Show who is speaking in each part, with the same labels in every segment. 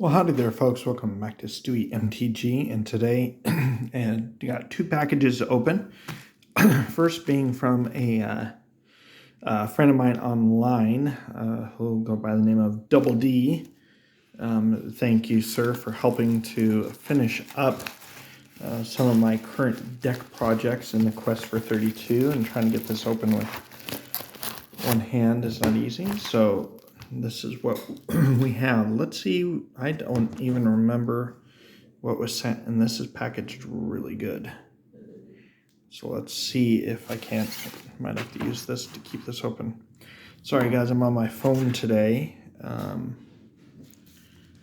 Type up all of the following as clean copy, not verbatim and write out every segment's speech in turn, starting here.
Speaker 1: Well, howdy there, folks. Welcome back to Stewie MTG, and today, and you got two packages to open. First being from a friend of mine online, who'll go by the name of Double D. Thank you, sir, for helping to finish up some of my current deck projects in the quest for 32, and trying to get this open with one hand is not easy. So this is what we have. Let's see. I don't even remember what was sent, and this is packaged really good. So let's see if I can't. Might have to use this to keep this open. Sorry, guys, I'm on my phone today.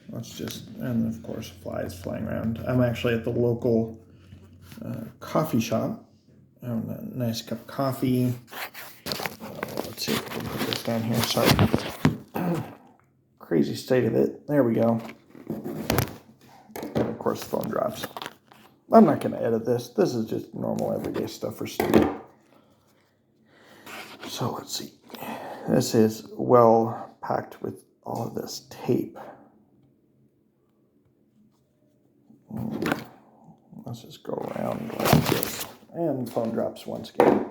Speaker 1: Let's just, and of course, flies flying around. I'm actually at the local coffee shop. Having a nice cup of coffee. Let's see if we can put this down here. Sorry. Crazy state of it. There we go. And of course, the phone drops. I'm not going to edit this. This is just normal everyday stuff for Stewie. So let's see. This is well packed with all of this tape. Let's just go around like this. And the phone drops once again.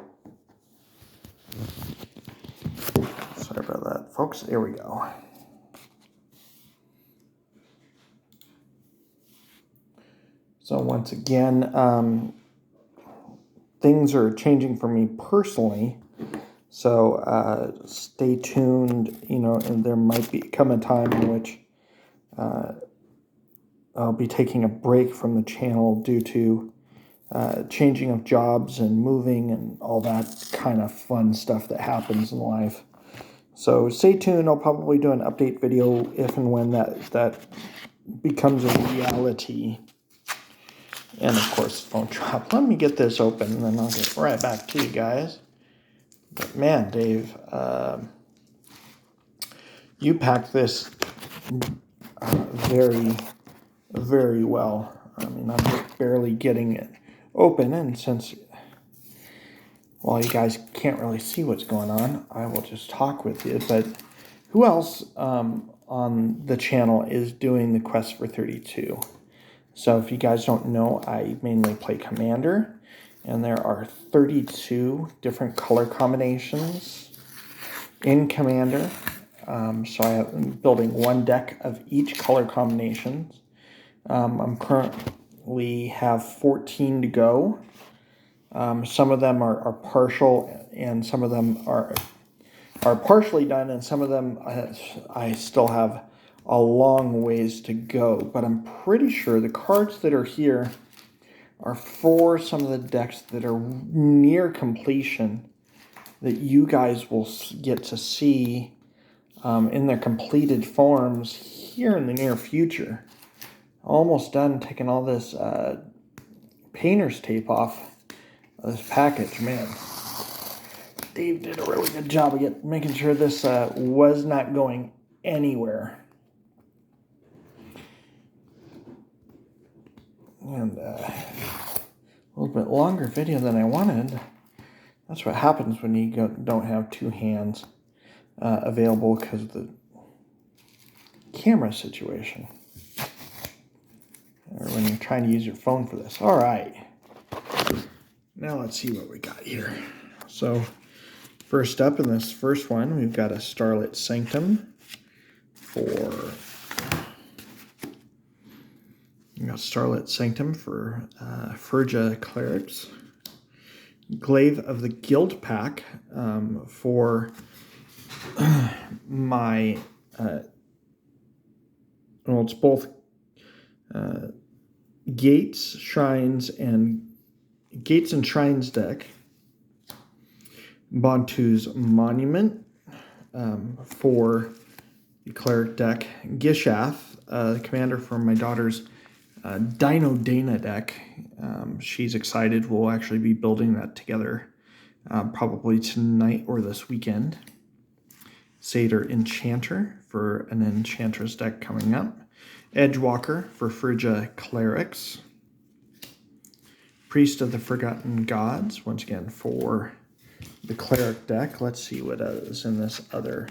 Speaker 1: Sorry about that, folks. Here we go. So once again, things are changing for me personally. So stay tuned, and there might come a time in which I'll be taking a break from the channel due to changing of jobs and moving and all that kind of fun stuff that happens in life. So stay tuned. I'll probably do an update video if and when that becomes a reality. And of course, phone drop. Let me get this open, and then I'll get right back to you guys. But man, Dave, you packed this very, very well. I mean, I'm just barely getting it open, and since, well, you guys can't really see what's going on, I will just talk with you. But who else on the channel is doing the quest for 32? So if you guys don't know, I mainly play Commander, and there are 32 different color combinations in Commander. So I'm building one deck of each color combinations. I'm currently have 14 to go. Some of them are partial, and some of them are partially done, and some of them I still have a long ways to go. But I'm pretty sure the cards that are here are for some of the decks that are near completion that you guys will get to see in their completed forms here in the near future. Almost done taking all this painter's tape off of this package. Man, Dave did a really good job of making sure this was not going anywhere. And a little bit longer video than I wanted. That's what happens when you don't have two hands available because of the camera situation. Or when you're trying to use your phone for this. All right. Now let's see what we got here. So first up in this first one, we've got a Starlet Sanctum for... We got Starlet Sanctum for Phrygia Clerics. Glaive of the Guild Pack for my... well, it's both Gates and Shrines deck. Bantu's Monument for the Cleric deck. Gishath, the commander for my daughter's Dino Dana deck. She's excited. We'll actually be building that together probably tonight or this weekend. Satyr Enchanter for an Enchantress deck coming up. Edgewalker for Phrygia Clerics. Priest of the Forgotten Gods, once again for the Cleric deck. Let's see what is in this other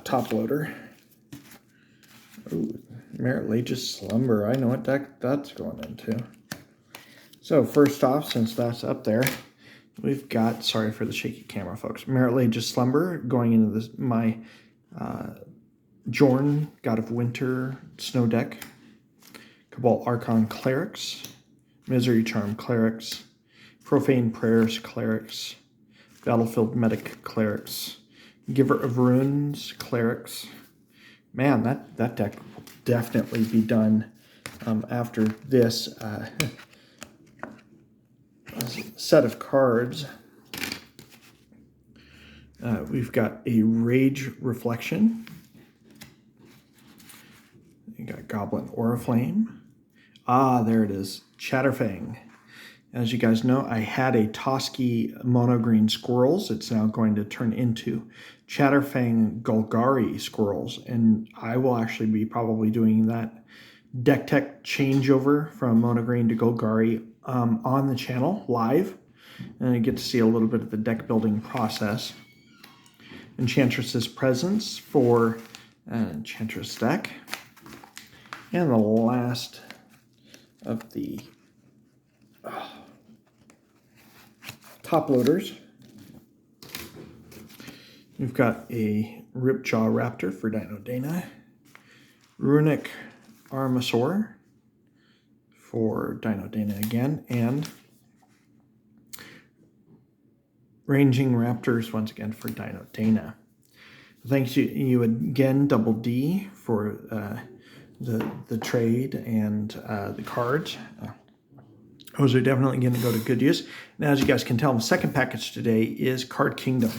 Speaker 1: top loader. Merit Lage's Slumber. I know what deck that's going into. So first off, since that's up there, we've got, sorry for the shaky camera, folks, Merit Lage's Slumber going into this, my Jorn, God of Winter Snow deck. Cabal Archon Clerics, Misery Charm Clerics, Profane Prayers Clerics, Battlefield Medic Clerics, Giver of Runes Clerics. Man, that deck will definitely be done after this set of cards. We've got a Rage Reflection. You got Goblin Oriflame. Ah, there it is. Chatterfang. As you guys know, I had a Toski Mono Green Squirrels. It's now going to turn into Chatterfang Golgari Squirrels. And I will actually be probably doing that deck tech changeover from Mono Green to Golgari on the channel live. And I get to see a little bit of the deck building process. Enchantress's Presence for Enchantress deck. And the last of the top loaders, we've got a Ripjaw Raptor for Dino Dana, Runic Armasaur for Dino Dana again, and Ranging Raptors once again for Dino Dana. Thanks to you again, Double D, for the trade and the cards. Those are definitely going to go to good use. Now, as you guys can tell, the second package today is Card Kingdom.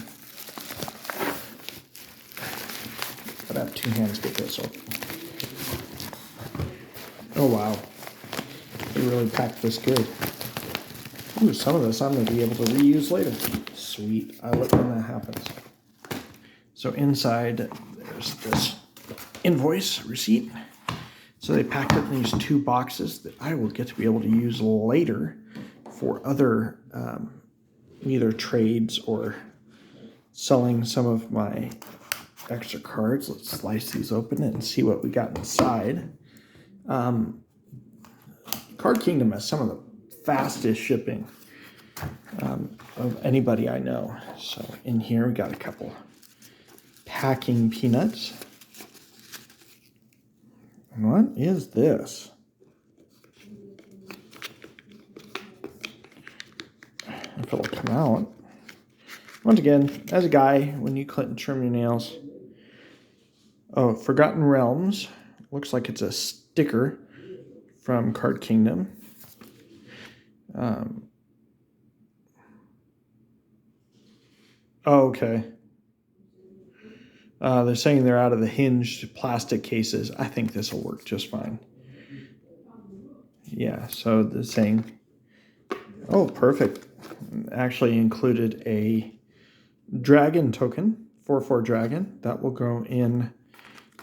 Speaker 1: Gotta have two hands to get this open. Oh, wow. They really packed this good. Ooh, some of this I'm going to be able to reuse later. Sweet. I love when that happens. So inside, there's this invoice receipt. So they packed it in these two boxes that I will get to be able to use later for other either trades or selling some of my extra cards. Let's slice these open and see what we got inside. Card Kingdom has some of the fastest shipping of anybody I know. So in here we got a couple packing peanuts. What is this? If it'll come out. Once again, as a guy, when you clip and trim your nails. Oh, Forgotten Realms. Looks like it's a sticker from Card Kingdom. Oh, okay. They're saying they're out of the hinged plastic cases. I think this will work just fine. Yeah, so they're saying, oh, perfect. Actually included a dragon token, 4/4 dragon. That will go in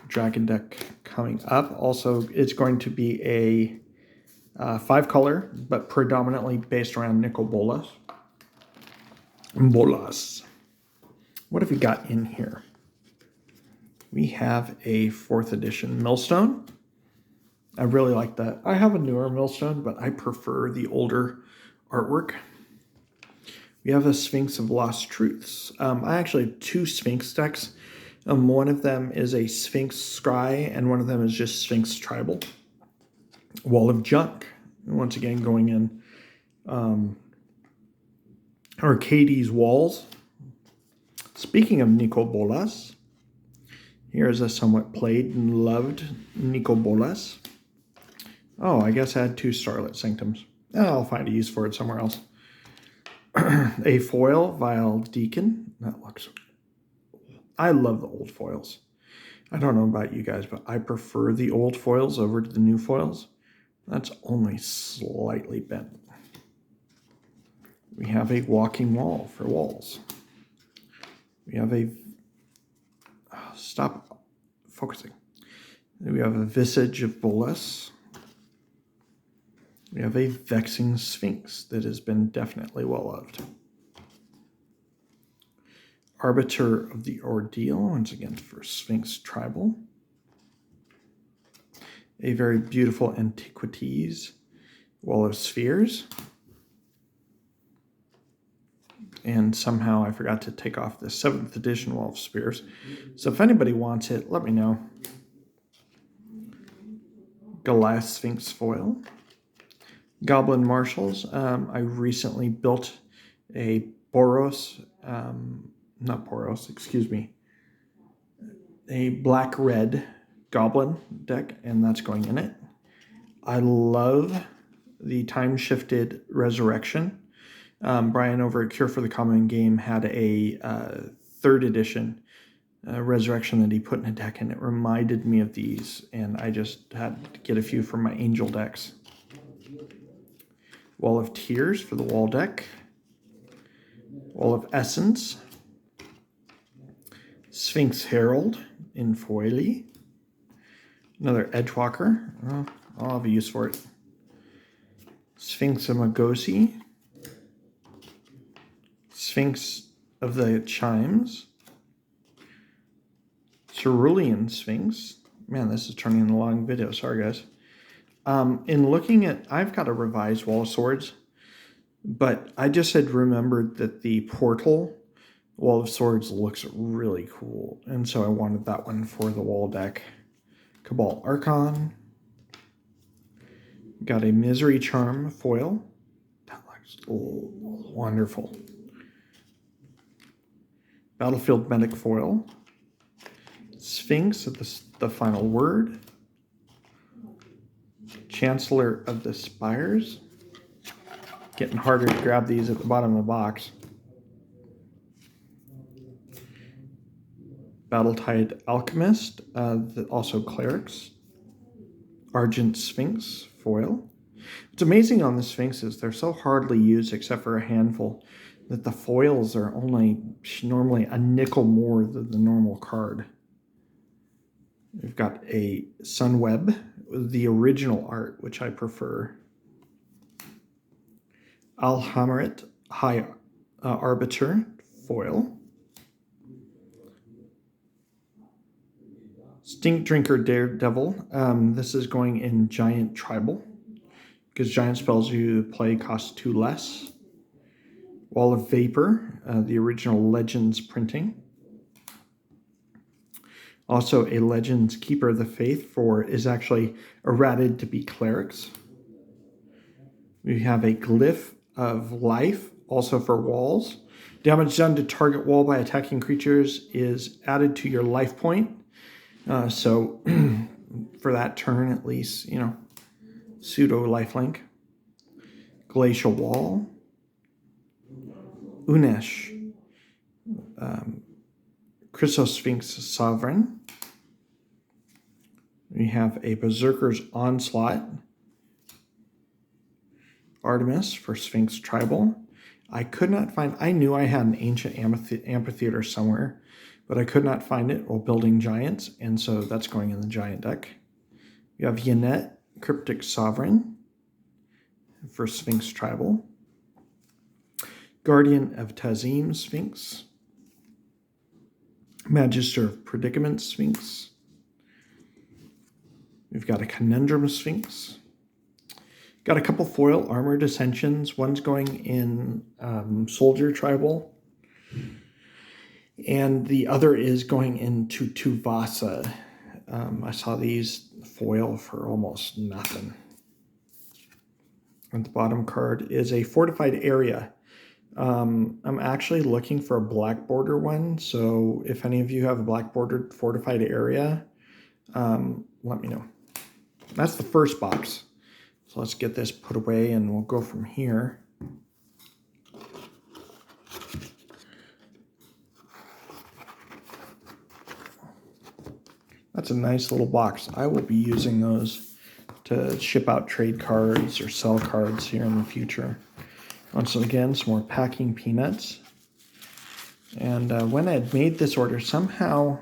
Speaker 1: dragon deck coming up. Also, it's going to be a 5-color, but predominantly based around nickel bolas. What have we got in here? We have a 4th edition Millstone. I really like that. I have a newer Millstone, but I prefer the older artwork. We have a Sphinx of Lost Truths. I actually have 2 Sphinx decks. One of them is a Sphinx Scry, and one of them is just Sphinx Tribal. Wall of Junk. Once again, going in Arcades Walls. Speaking of Nicol Bolas, here's a somewhat played and loved Nicol Bolas. Oh, I guess I had 2 Starlet Sanctums. I'll find a use for it somewhere else. A foil Vile Deacon. That looks... I love the old foils. I don't know about you guys, but I prefer the old foils over to the new foils. That's only slightly bent. We have a Walking Wall for walls. We have a... stop focusing. We have a Visage of Bolas. We have a Vexing Sphinx that has been definitely well loved. Arbiter of the Ordeal, once again for Sphinx Tribal. a very beautiful Antiquities Wall of Spheres. And somehow I forgot to take off the 7th edition Wall of Spheres. So if anybody wants it, let me know. Goliath Sphinx foil. Goblin Marshals. I recently built a a black-red Goblin deck, and that's going in it. I love the time-shifted Resurrection. Brian over at Cure for the Common Game had a 3rd edition Resurrection that he put in a deck, and it reminded me of these, and I just had to get a few from my Angel decks. Wall of Tears for the wall deck. Wall of Essence. Sphinx Herald in foily. Another Edgewalker. Well, I'll have a use for it. Sphinx Amagosi. Sphinx of the Chimes. Cerulean Sphinx. Man, this is turning into a long video. Sorry, guys. In looking at, I've got a revised Wall of Swords, but I just had remembered that the Portal Wall of Swords looks really cool, and so I wanted that one for the wall deck. Cabal Archon. Got a Misery Charm foil. That looks wonderful. Battlefield Medic foil. Sphinx of the Final Word. Chancellor of the Spires. Getting harder to grab these at the bottom of the box. Battletide Alchemist, also Clerics. Argent Sphinx foil. What's amazing on the Sphinx is they're so hardly used except for a handful that the foils are only normally a nickel more than the normal card. We've got a Sunweb, the original art, which I prefer. Alhammaret High Arbiter foil. Stink Drinker Daredevil. This is going in Giant Tribal, because giant spells you play cost 2 less. Wall of Vapor, the original Legends printing. Also a Legends Keeper of the Faith is actually errated to be Clerics. We have a Glyph of Life, also for walls. Damage done to target wall by attacking creatures is added to your life point. So for that turn, at least, pseudo lifelink. Glacial Wall. Unesh. Chrysosphinx Sovereign. We have a Berserker's Onslaught. Artemis for Sphinx Tribal. I could not find, I knew I had an ancient amphitheater somewhere, but I could not find it while building giants, and so that's going in the giant deck. We have Yannette, Cryptic Sovereign for Sphinx Tribal. Guardian of Tazim Sphinx. Magister of Predicament Sphinx. We've got a Conundrum Sphinx. Got a couple foil Armored Ascensions. One's going in Soldier Tribal, and the other is going into Tuvasa. I saw these foil for almost nothing. At the bottom card is a Fortified Area. I'm actually looking for a black border one, so if any of you have a black bordered Fortified Area, let me know. That's the first box. So let's get this put away and we'll go from here. That's a nice little box. I will be using those to ship out trade cards or sell cards here in the future. Once again, some more packing peanuts. And when I had made this order, somehow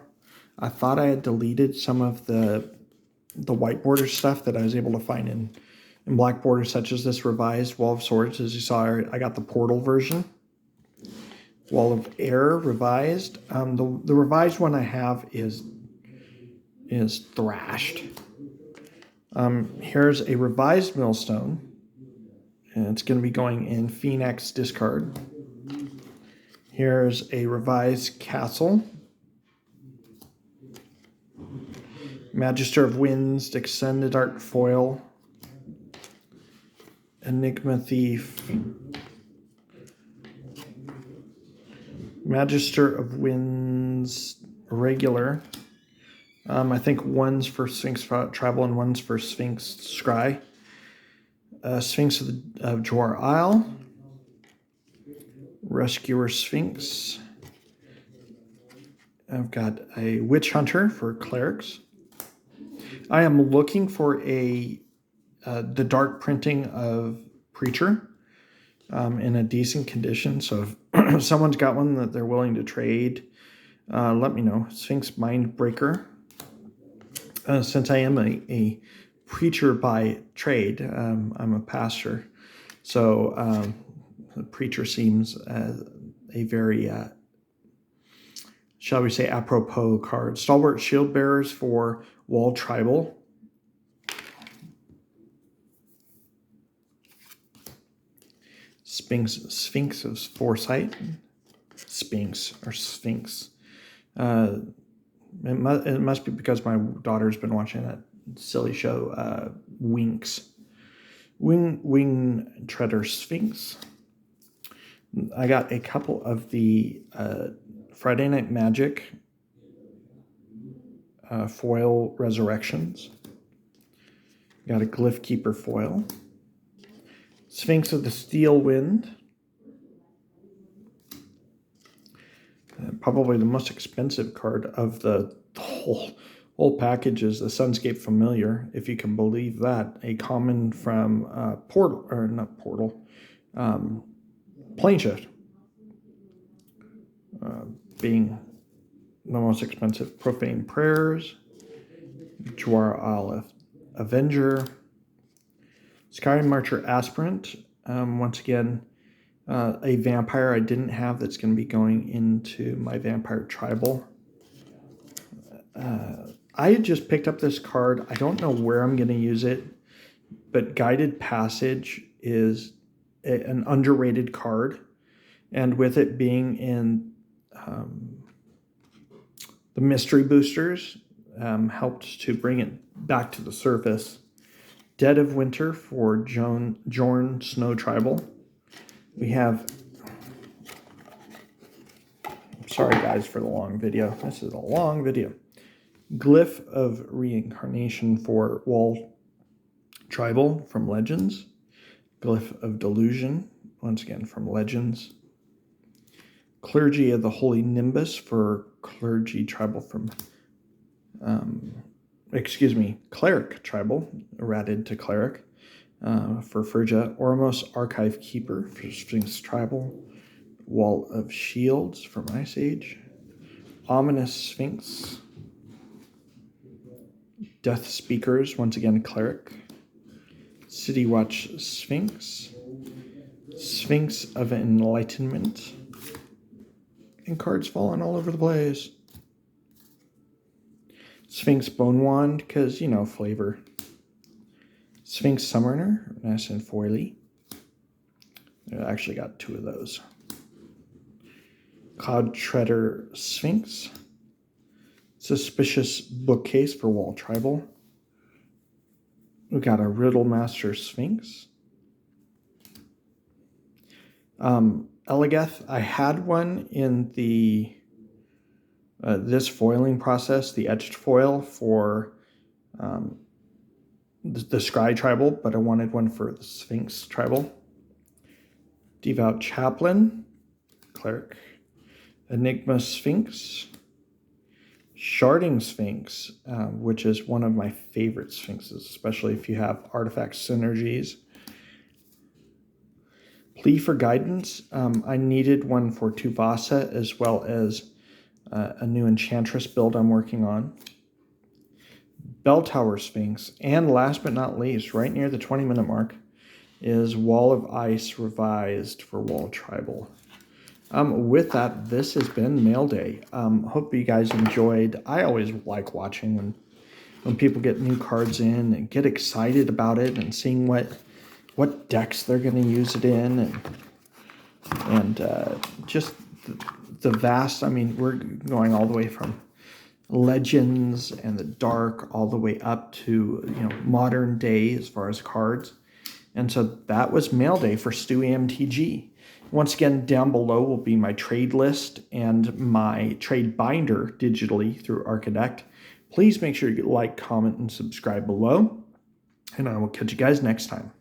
Speaker 1: I thought I had deleted some of the white border stuff that I was able to find in black borders, such as this revised Wall of Swords. As you saw, I got the Portal version. Wall of Air revised. The revised one I have is thrashed. Here's a revised millstone, and it's going to be going in Phoenix discard. Here's a revised castle. Magister of Winds, Descended Art foil. Enigma Thief. Magister of Winds, regular. I think one's for Sphinx Tribal and one's for Sphinx Scry. Sphinx of Jawar Isle. Rescuer Sphinx. I've got a Witch Hunter for clerics. I am looking for the dark printing of Preacher in a decent condition. So if someone's got one that they're willing to trade, let me know. Sphinx Mindbreaker. Since I am a preacher by trade, I'm a pastor. So the Preacher seems a very, shall we say, apropos card. Stalwart Shield Bearers for Wall Tribal. Sphinx of Foresight. Sphinx. It must be because my daughter's been watching that silly show, Winx. Wing Treader Sphinx. I got a couple of the Friday Night Magic foil resurrections. Got a Glyph Keeper foil. Sphinx of the Steel Wind. Probably the most expensive card of the whole package is the Sunscape Familiar, if you can believe that. A common from Planeshift. Being the most expensive. Profane Prayers. Jawar Isle Avenger. Sky Marcher Aspirant. Once again, a vampire I didn't have that's going to be going into my Vampire Tribal. I just picked up this card. I don't know where I'm going to use it, but Guided Passage is an underrated card. And with it being in the Mystery Boosters, helped to bring it back to the surface. Dead of Winter for Jorn Snow Tribal. We have... Sorry, guys, for the long video. This is a long video. Glyph of Reincarnation for Wall Tribal from Legends. Glyph of Delusion, once again, from Legends. Clergy of the Holy Nimbus for Clergy Tribal from... Cleric Tribal, errated to Cleric, for Ferja. Ormos Archive Keeper for Sphinx Tribal. Wall of Shields from Ice Age. Ominous Sphinx. Death Speakers, once again Cleric. City Watch Sphinx. Sphinx of Enlightenment. And cards falling all over the place. Sphinx Bone Wand, because, flavor. Sphinx Summoner, nice and foily. I actually got 2 of those. Cloud Treader Sphinx. Suspicious Bookcase for Wall Tribal. We got a Riddle Master Sphinx. Elegeth, I had one in the... this foiling process, the etched foil for the Scry Tribal, but I wanted one for the Sphinx Tribal. Devout Chaplain, Cleric. Enigma Sphinx. Sharding Sphinx, which is one of my favorite Sphinxes, especially if you have artifact synergies. Plea for Guidance. I needed one for Tuvasa as well as a new Enchantress build I'm working on. Bell Tower Sphinx. And last but not least, right near the 20-minute mark, is Wall of Ice revised for Wall Tribal. With that, this has been Mail Day. Hope you guys enjoyed. I always like watching when when people get new cards in and get excited about it and seeing what decks they're going to use it in, and just the vast. I mean, we're going all the way from Legends and the Dark all the way up to modern day as far as cards. And so that was mail day for Stewie MTG. Once again, down below will be my trade list and my trade binder digitally through Architect. Please make sure you like, comment, and subscribe below. And I will catch you guys next time.